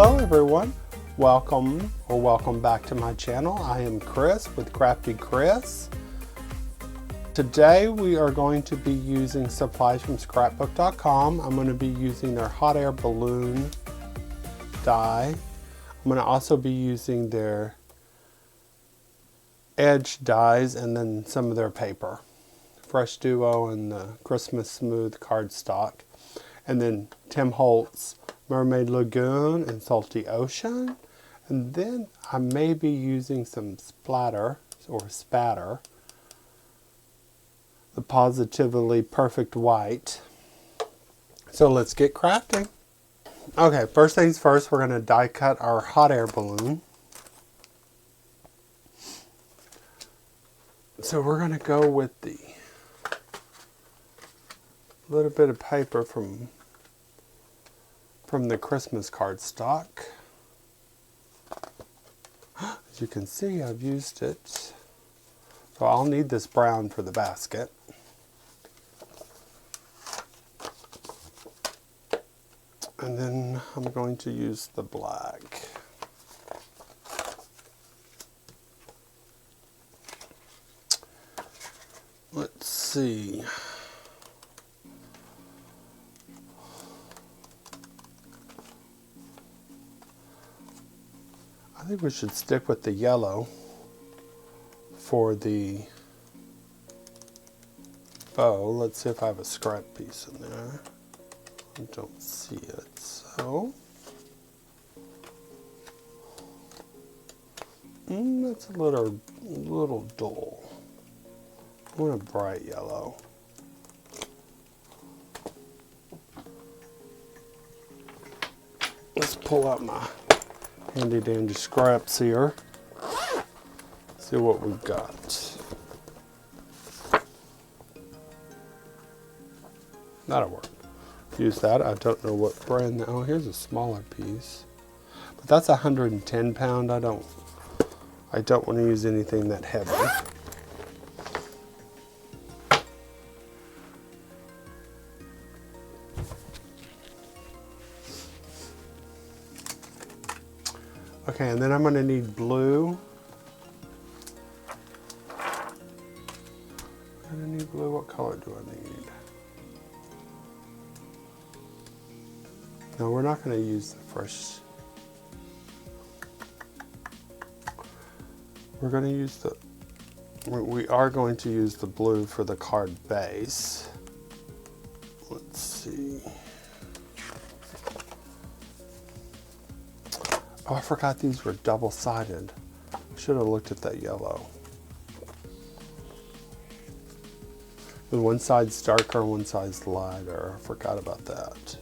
Hello everyone, welcome back to my channel. I am Krys with Crafty Krys. Today we are going to be using supplies from Scrapbook.com. I'm going to be using their hot air balloon die. I'm going to also be using their edge dies and then some of their paper. Fresh Duo and the Christmas Smooth cardstock. And then Tim Holtz Mermaid, Lagoon, and Salty Ocean. And then I may be using some Splatter or Spatter. The Pawsitively Perfect White. So let's get crafting. Okay, first things first, we're going to die cut our hot air balloon. So we're going to go with the little bit of paper from the Christmas cardstock. As you can see, I've used it. So I'll need this brown for the basket. And then I'm going to use the black. Let's see. I think we should stick with the yellow for the bow. Let's see if I have a scrap piece in there. I don't see it, so that's a little dull. I want a bright yellow. Let's pull out my handy dandy scraps here. See what we've got. That'll work. Use that. I don't know what brand. Oh, here's a smaller piece. But that's 110 pound. I don't want to use anything that heavy. Okay, and then I'm going to need blue. What color do I need? No, we're not going to use the fresh. We are going to use the blue for the card base. Let's see. Oh, I forgot these were double-sided. I should have looked at that yellow. One side's darker, one side's lighter. I forgot about that.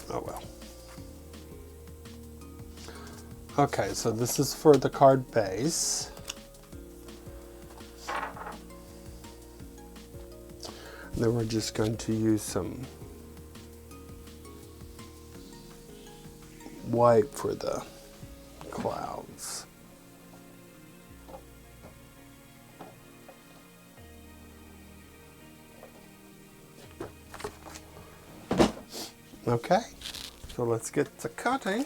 Oh well. Okay, so this is for the card base. And then we're just going to use some white for the clouds. Okay, so let's get to cutting.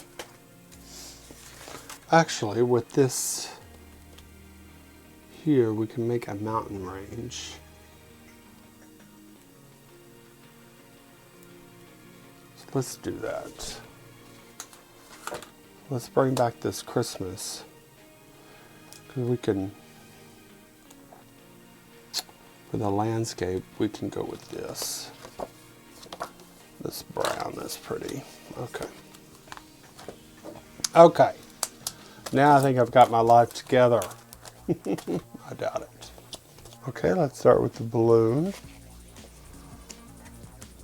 Actually, with this here, we can make a mountain range. So let's do that. Let's bring back this Christmas, because we can, for the landscape, we can go with this. This brown, that's pretty. Okay. Okay. Now I think I've got my life together. I doubt it. Okay, let's start with the balloon.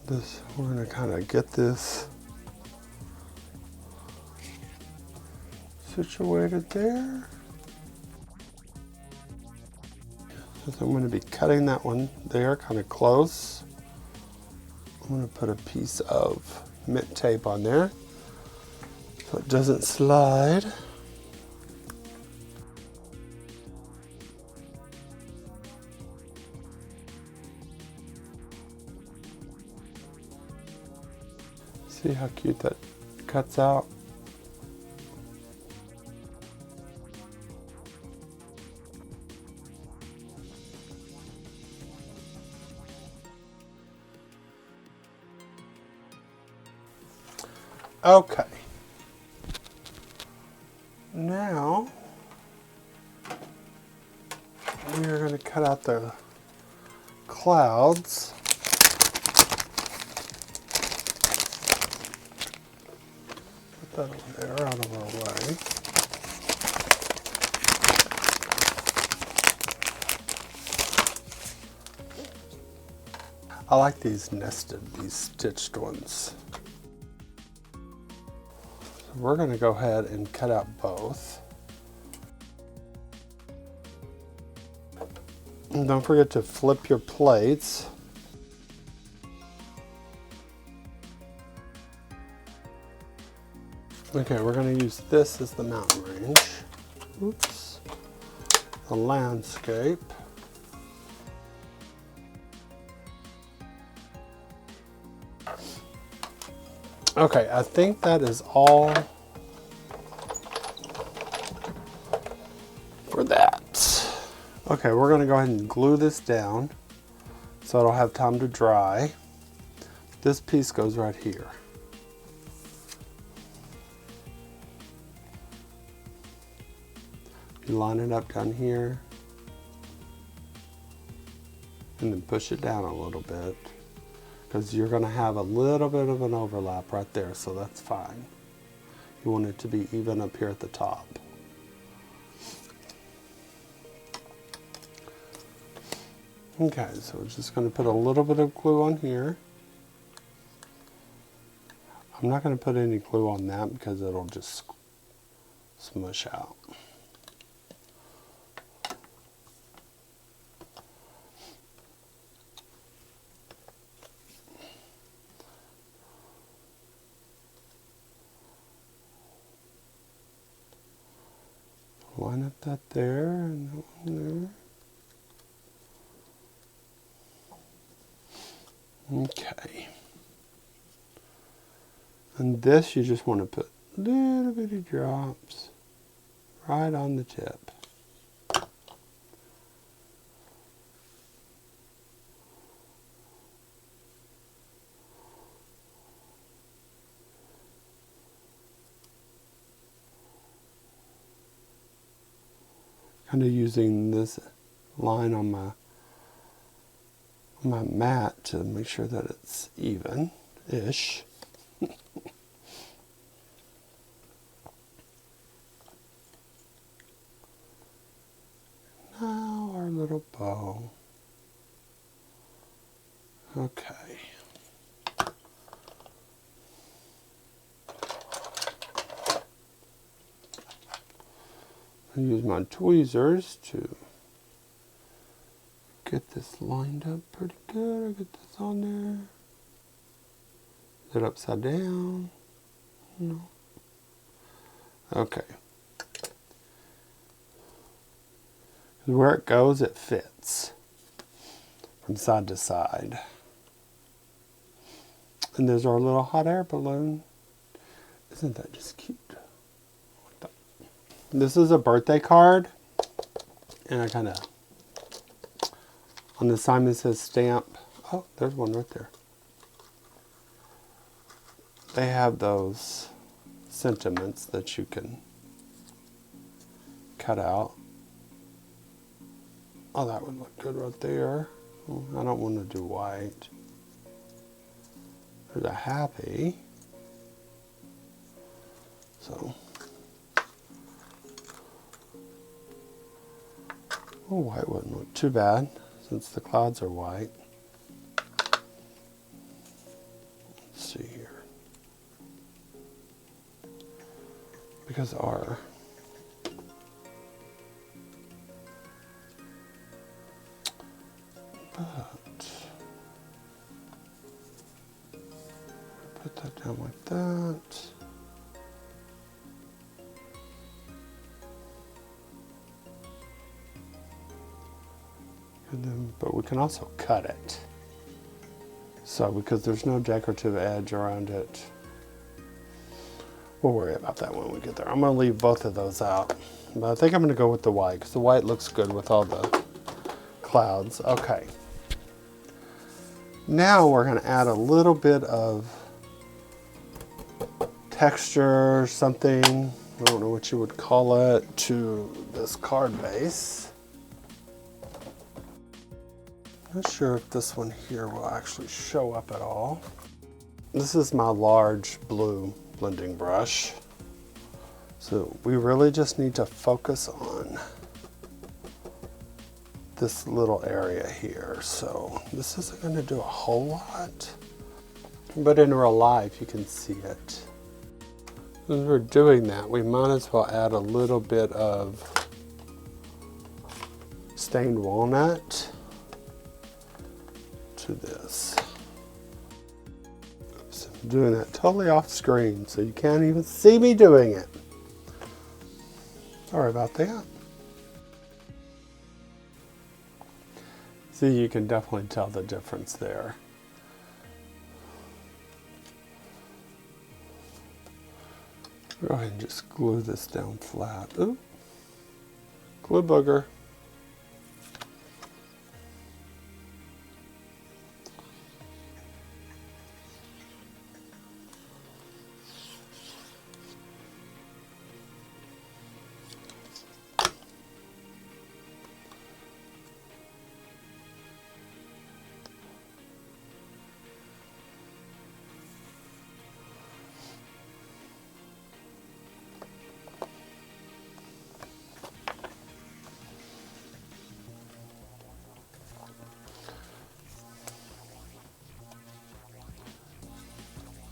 We're going to kind of get this situated there. So I'm going to be cutting that one there, kind of close. I'm going to put a piece of mint tape on there so it doesn't slide. See how cute that cuts out? Okay. Now, we are going to cut out the clouds. Put that over there out of our way. I like these nested, these stitched ones. So we're going to go ahead and cut out both. And don't forget to flip your plates. Okay, we're going to use this as the mountain range. Oops. The landscape. Okay, I think that is all for that. Okay, we're going to go ahead and glue this down so it'll have time to dry. This piece goes right here. You line it up down here and then push it down a little bit because you're going to have a little bit of an overlap right there, so that's fine. You want it to be even up here at the top. Okay, so we're just going to put a little bit of glue on here. I'm not going to put any glue on that because it'll just smush out. Line up that there and that one there. Okay. And this you just want to put little bitty drops right on the tip. Kind of using this line on my mat to make sure that it's even-ish. Now our little bow. Okay. I use my tweezers to get this lined up pretty good. I get this on there. Is it upside down? No. Okay. Where it goes, it fits from side to side. And there's our little hot air balloon. Isn't that just cute? This is a birthday card, and I kind of, on the side it says stamp. Oh, there's one right there. They have those sentiments that you can cut out. Oh, that would look good right there. I don't want to do white. There's a happy. So. Oh, white wouldn't look too bad since the clouds are white. Let's see here. Because our put that down like that. And then, but we can also cut it. So because there's no decorative edge around it, we'll worry about that when we get there. I'm going to leave both of those out. But I think I'm going to go with the white because the white looks good with all the clouds. Okay. Now we're going to add a little bit of texture or something, I don't know what you would call it, to this card base. Not sure if this one here will actually show up at all. This is my large blue blending brush. So we really just need to focus on this little area here. So this isn't going to do a whole lot, but in real life you can see it. As we're doing that, we might as well add a little bit of stained walnut to this. Oops, I'm doing that totally off screen, so you can't even see me doing it. Sorry about that. See, you can definitely tell the difference there. Go ahead and just glue this down flat. Ooh, glue booger.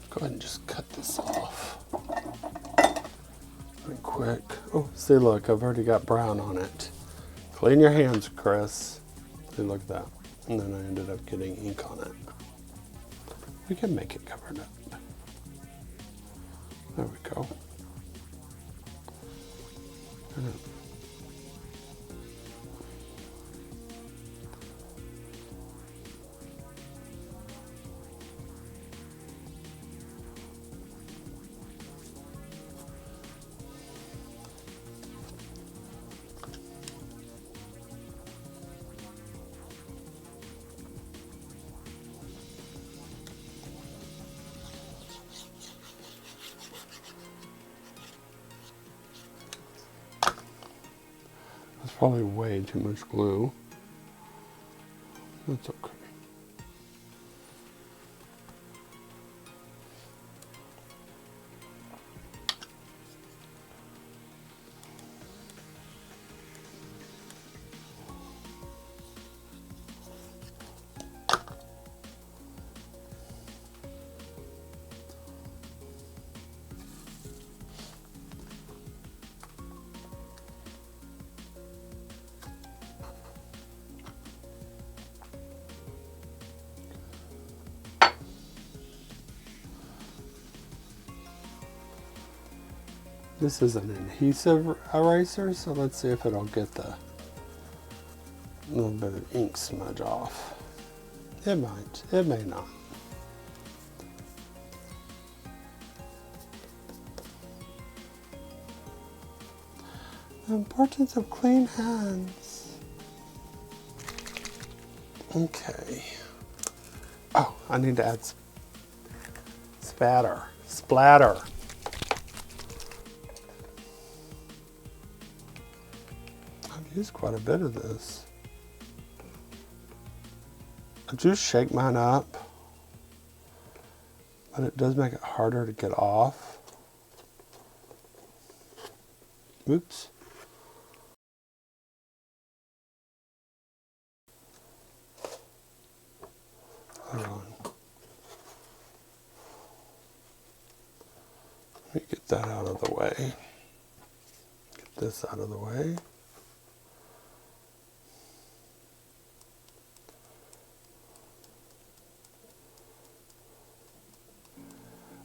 Go ahead and just cut this off real quick. Oh, see, look, I've already got brown on it. Clean your hands, Krys. See, look at that. And then I ended up getting ink on it. We can make it covered up. There we go. That's probably way too much glue. That's okay. This is an adhesive eraser, so let's see if it'll get the little bit of ink smudge off. It might, it may not. The importance of clean hands. Okay. Oh, I need to add Splatter. Use quite a bit of this. I do shake mine up, but it does make it harder to get off. Oops. Hold on. Let me get that out of the way. Get this out of the way.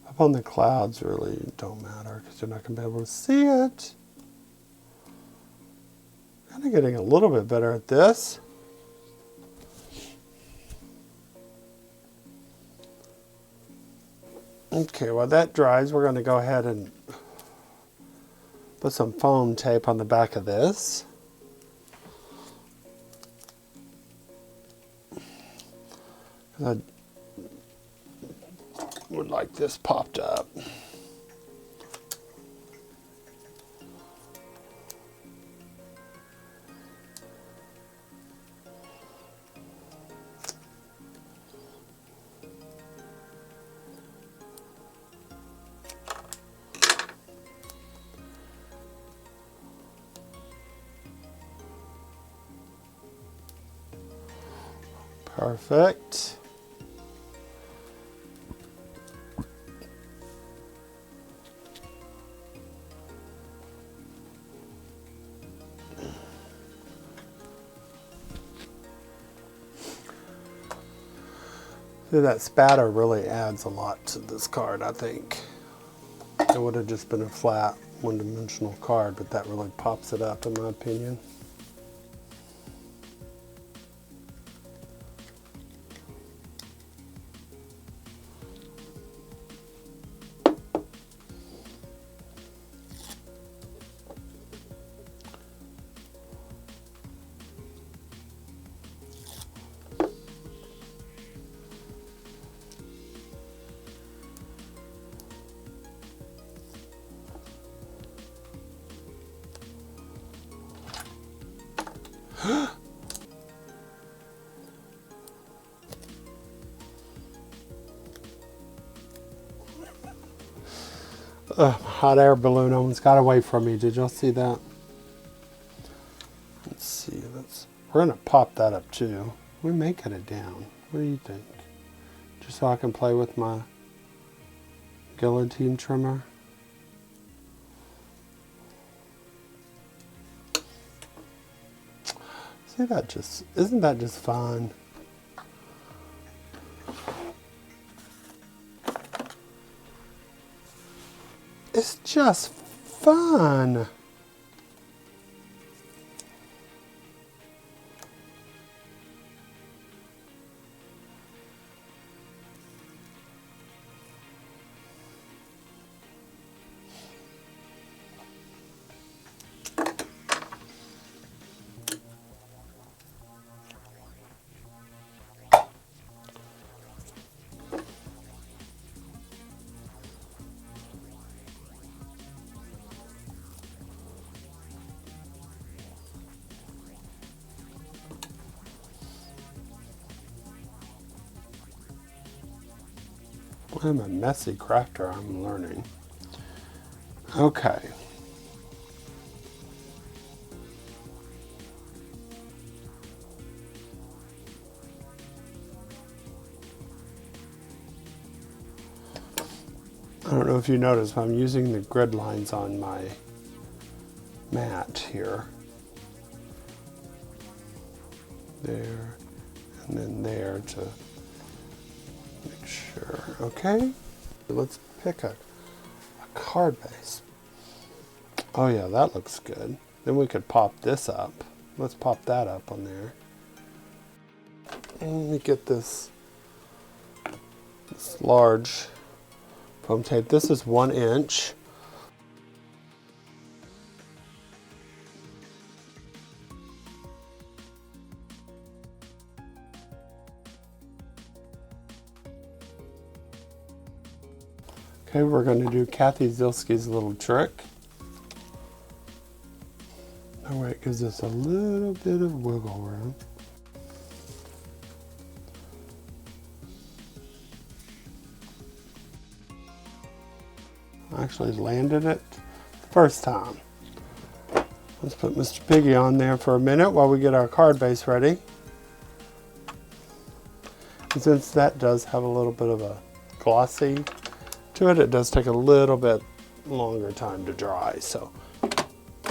Up on the clouds really don't matter because you're not going to be able to see it. Kind of getting a little bit better at this. Okay, while that dries, we're going to go ahead and put some foam tape on the back of this. I would like this popped up. Perfect. See, that spatter really adds a lot to this card, I think. It would have just been a flat, one-dimensional card, but that really pops it up, in my opinion. Hot air balloon almost got away from me. Did y'all see that? Let's see. We're going to pop that up too. We may cut it down. What do you think? Just so I can play with my guillotine trimmer. See, isn't that just fun? It's just fun. I'm a messy crafter, I'm learning. Okay. I don't know if you noticed, but I'm using the grid lines on my mat here. There, and then there to make sure. Okay, let's pick a card base. Oh yeah, that looks good. Then we could pop this up. Let's pop that up on there. And let me get this large foam tape. This is 1 inch. Okay, we're going to do Kathy Zilski's little trick. That way it gives us a little bit of wiggle room. I actually landed it the first time. Let's put Mr. Piggy on there for a minute while we get our card base ready. And since that does have a little bit of a glossy to it, it does take a little bit longer time to dry, so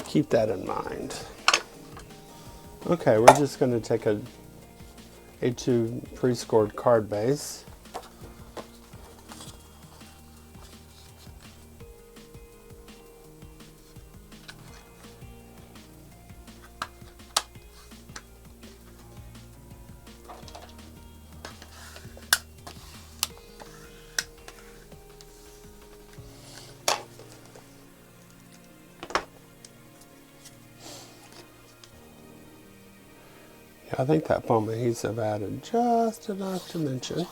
keep that in mind. Okay, we're just going to take a A2 pre-scored card base. I think that foam adhesive added just enough dimension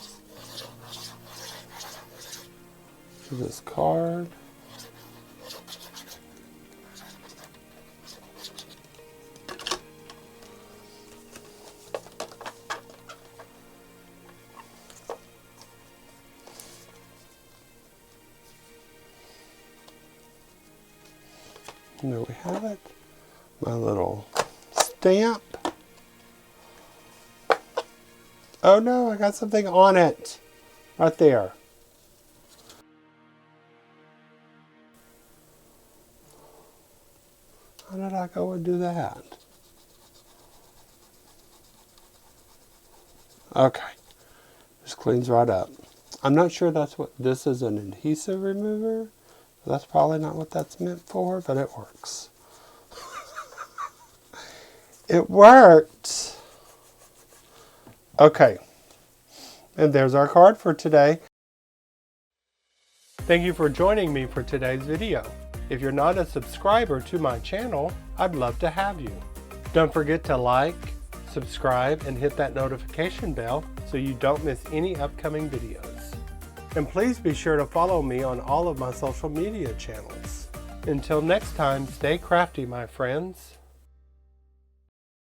to this card. And there we have it, my little stamp. Oh no, I got something on it. Right there. How did I go and do that? Okay. Just cleans right up. I'm not sure that's what this is, an adhesive remover. That's probably not what that's meant for, but it works. It worked. Okay. And there's our card for today. Thank you for joining me for today's video. If you're not a subscriber to my channel, I'd love to have you. Don't forget to like, subscribe, and hit that notification bell so you don't miss any upcoming videos. And please be sure to follow me on all of my social media channels. Until next time, stay crafty, my friends.